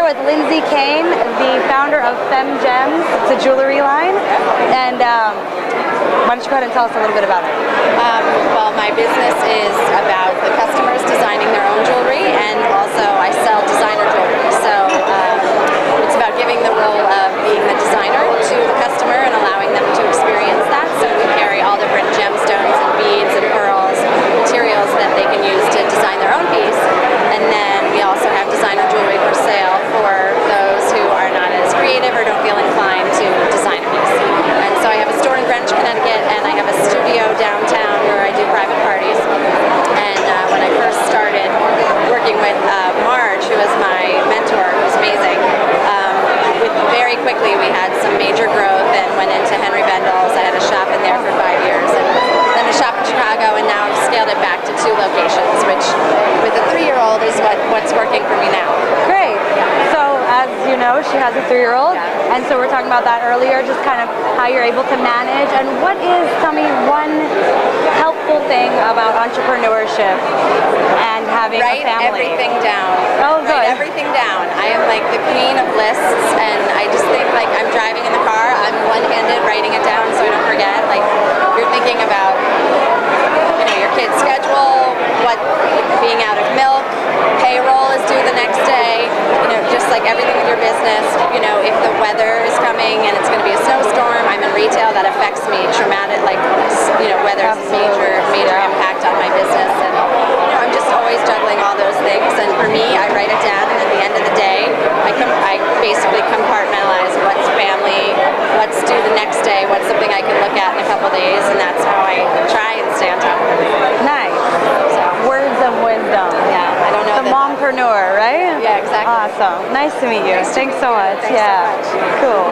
with Lindsay Cain, the founder of Femmegems. It's a jewelry line. And why don't you go ahead and tell us a little bit about it? Well, my business is about the customers designing their own jewelry, and also I sell designer jewelry. So it's about giving the role of being the designer to the customer and allowing them to experience that. So we carry all different gemstones and beads and pearls, materials that they can use to design their own piece. And then we also have designer jewelry for sale for those who are not as creative or don't feel inclined to design a piece. And so I have a store in Greenwich, Connecticut, and I have a studio downtown where I do private parties. And when I first started working with Marge, who was my mentor, who was amazing, very quickly we had some major growth and went into Henry Bendel's. I had a shop in there for 5 years, and then a shop in Chicago, and now I've scaled it back to 2 locations, which with a 3-year-old is what's working for me now. Great. So as you know, she has a 3-year-old, and so we're talking about that earlier, just kind of how you're able to manage. And what is, tell me, one helpful thing about entrepreneurship and having a family? Write everything down. Oh, good. Write everything down. I am like the queen of lists, and I just think like I'm driving in the car, I'm one-handed writing it down so I don't forget. Like you're thinking about, your kid's schedule, what being out of milk, payroll is due the next day, just like everything with your business. If the weather is coming and it's going to be a snowstorm, I'm in retail, that affects me traumatic, like, weather is a major impact on my business. And, I'm just always juggling all those things. And for me, I write it down, and at the end of the day, I basically compartmentalize what's family, what's due the next day, what's something I can look at in a couple days, and that's how I try and stay on top of it. Nice. So, words of wisdom. Yeah, I don't know. The mompreneur, right? Yeah, exactly. Awesome. Nice to meet you. Nice Thanks to meet so you. much. Thanks so much. Cool.